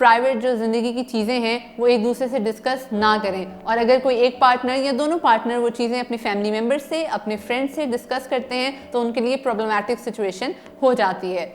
Private जो ज़िंदगी की चीज़ें हैं वो एक दूसरे से डिस्कस ना करें, और अगर कोई एक पार्टनर या दोनों पार्टनर वो चीज़ें अपने फैमिली मेम्बर से, अपने फ्रेंड से डिस्कस करते हैं तो उनके लिए प्रॉब्लमैटिक सिचुएशन हो जाती है।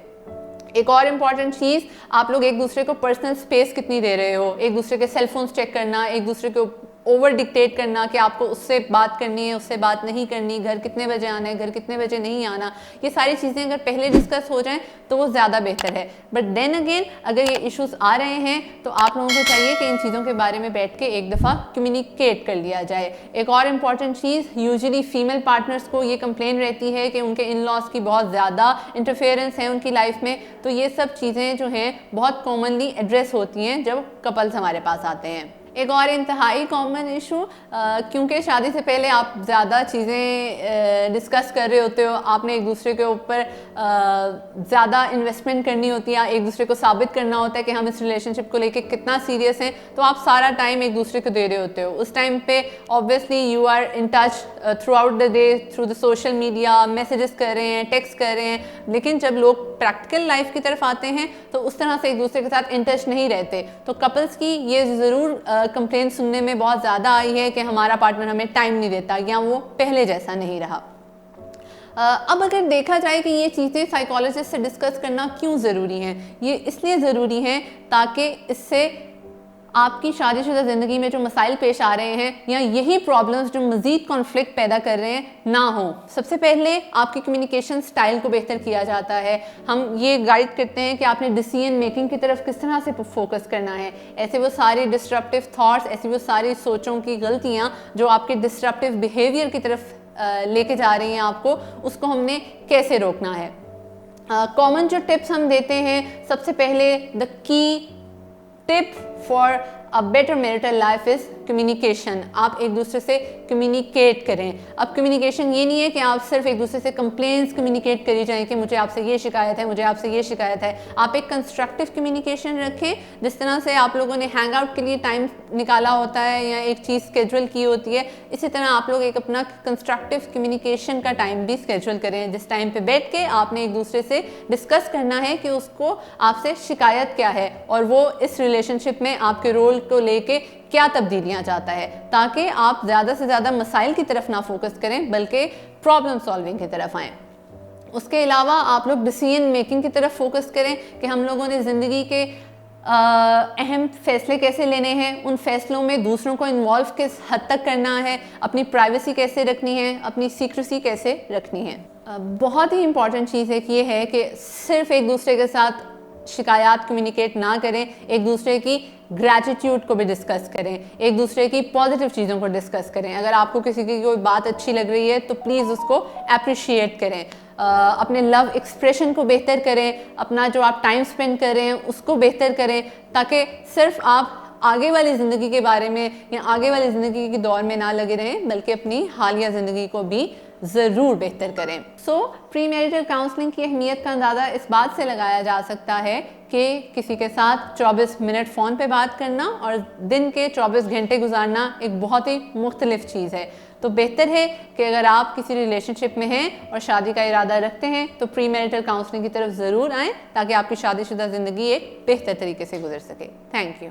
एक और इम्पॉर्टेंट चीज़, आप लोग एक दूसरे को पर्सनल स्पेस कितनी दे रहे हो, एक दूसरे के सेल फोन्स चेक करना, एक दूसरे को ओवर डिक्टेट करना कि आपको उससे बात करनी है, उससे बात नहीं करनी, घर कितने बजे आना है, घर कितने बजे नहीं आना, ये सारी चीज़ें अगर पहले डिस्कस हो जाएं तो वो ज़्यादा बेहतर है। बट देन अगेन अगर ये इश्यूज आ रहे हैं तो आप लोगों को चाहिए कि इन चीज़ों के बारे में बैठ के एक दफ़ा कम्युनिकेट कर लिया जाए। एक और इम्पॉर्टेंट चीज़, यूजुअली फीमेल पार्टनर्स को ये कंप्लेन रहती है कि उनके इन लॉज की बहुत ज़्यादा इंटरफेरेंस है उनकी लाइफ में, तो ये सब चीज़ें जो हैं बहुत कॉमनली एड्रेस होती हैं जब कपल्स हमारे पास आते हैं। एक और इंतहाई कॉमन इशू, क्योंकि शादी से पहले आप ज़्यादा चीज़ें डिस्कस कर रहे होते हो, आपने एक दूसरे के ऊपर ज़्यादा इन्वेस्टमेंट करनी होती है, एक दूसरे को साबित करना होता है कि हम इस रिलेशनशिप को लेके कितना सीरियस हैं, तो आप सारा टाइम एक दूसरे को दे रहे होते हो। उस टाइम पे obviously you are in touch throughout the day through the social media, messages कर रहे हैं, टेक्स्ट कर रहे हैं, लेकिन जब लोग प्रैक्टिकल लाइफ की तरफ आते हैं तो उस तरह से एक दूसरे के साथ इन टच नहीं रहते। तो कपल्स की ये ज़रूर कंप्लेंट सुनने में बहुत ज़्यादा आई है कि हमारा पार्टनर हमें टाइम नहीं देता या वो पहले जैसा नहीं रहा। अब अगर देखा जाए कि ये चीज़ें साइकोलॉजिस्ट से डिस्कस करना क्यों ज़रूरी हैं, ये इसलिए ज़रूरी हैं ताकि इससे आपकी शादीशुदा ज़िंदगी में जो मसाइल पेश आ रहे हैं या यही प्रॉब्लम्स जो मज़ीद कॉन्फ्लिक्ट पैदा कर रहे हैं ना हो। सबसे पहले आपकी कम्युनिकेशन स्टाइल को बेहतर किया जाता है। हम ये गाइड करते हैं कि आपने डिसीजन मेकिंग की तरफ किस तरह से फोकस करना है। ऐसे वो सारे डिस्ट्रप्टिव थॉट्स, ऐसी वो सारी सोचों की गलतियाँ जो आपके डिस्ट्रप्टिव बिहेवियर की तरफ लेके जा रही हैं आपको, उसको हमने कैसे रोकना है। कॉमन जो टिप्स हम देते हैं, सबसे पहले the key tip for a better marital life is communication. आप एक दूसरे से कम्युनिकेट करें। अब कम्युनिकेशन ये नहीं है कि आप सिर्फ एक दूसरे से कंप्लेंट्स कम्युनिकेट करी जाएं कि मुझे आपसे ये शिकायत है, मुझे आपसे ये शिकायत है। आप एक कंस्ट्रक्टिव कम्युनिकेशन रखें। जिस तरह से आप लोगों ने हैंग आउट के लिए टाइम निकाला होता है या एक चीज़ स्केड्यूल की होती है, इसी तरह आप लोग एक अपना कंस्ट्रक्टिव कम्युनिकेशन का टाइम भी स्केड्यूल करें, जिस टाइम पे बैठ के आपने एक दूसरे से डिस्कस करना है कि उसको आपसे शिकायत क्या है और वो इस रिलेशनशिप में आपके रोल को लेके क्या तब्दीलियां चाहता है, ताकि आप ज़्यादा से ज़्यादा मसाइल की तरफ ना फोकस करें बल्कि प्रॉब्लम सॉल्विंग की तरफ आएँ। उसके अलावा आप लोग डिसीजन मेकिंग की तरफ फोकस करें कि हम लोगों ने ज़िंदगी के अहम फैसले कैसे लेने हैं, उन फैसलों में दूसरों को इन्वॉल्व किस हद तक करना है, अपनी प्राइवेसी कैसे रखनी है, अपनी सीक्रेसी कैसे रखनी है। बहुत ही इंपॉर्टेंट चीज़ एक ये है कि सिर्फ एक दूसरे के साथ शिकायत कम्युनिकेट ना करें, एक दूसरे की ग्रैटिट्यूड को भी डिस्कस करें, एक दूसरे की पॉजिटिव चीज़ों को डिस्कस करें। अगर आपको किसी की कोई बात अच्छी लग रही है तो प्लीज़ उसको अप्रिशिएट करें। अपने लव एक्सप्रेशन को बेहतर करें, अपना जो आप टाइम स्पेंड कर रहे हैं उसको बेहतर करें, ताकि सिर्फ आप आगे वाली ज़िंदगी के बारे में या आगे वाली ज़िंदगी के दौर में ना लगे रहें बल्कि अपनी हालिया ज़िंदगी को भी ज़रूर बेहतर करें। प्री मैरिटल काउंसलिंग की अहमियत का अंदाज़ा इस बात से लगाया जा सकता है कि किसी के साथ 24 मिनट फ़ोन पे बात करना और दिन के 24 घंटे गुजारना एक बहुत ही मुख्तलिफ चीज़ है। तो बेहतर है कि अगर आप किसी रिलेशनशिप में हैं और शादी का इरादा रखते हैं तो प्री मैरिटल काउंसलिंग की तरफ ज़रूर आएँ ताकि आपकी शादीशुदा ज़िंदगी एक बेहतर तरीके से गुजर सके। Thank you.